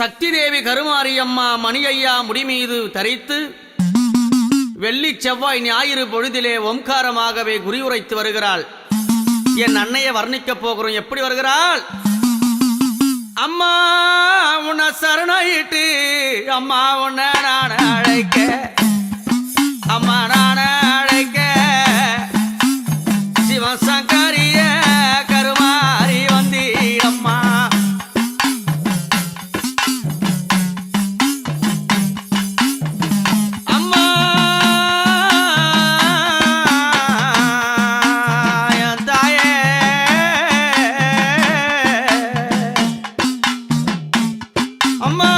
சக்தி தேவி கருமாரியம்மா மணியையா முடிமீது தரித்து வெள்ளி செவ்வாய் ஞாயிறு பொழுதிலே ஓம்காரமாகவே குறியுரைத்து வருகிறாள். என் அன்னையை வர்ணிக்கப் போகிறோம். எப்படி வருகிறாள்? அம்மா உன்னை சரணாயிட்டு அம்மா உன்னை நான் அழைக்க, அம்மா நான் அழைக்க சிவசங்கரிய கருமாரி வந்தீரம்மா. அம்மா என் தாயே, அம்மா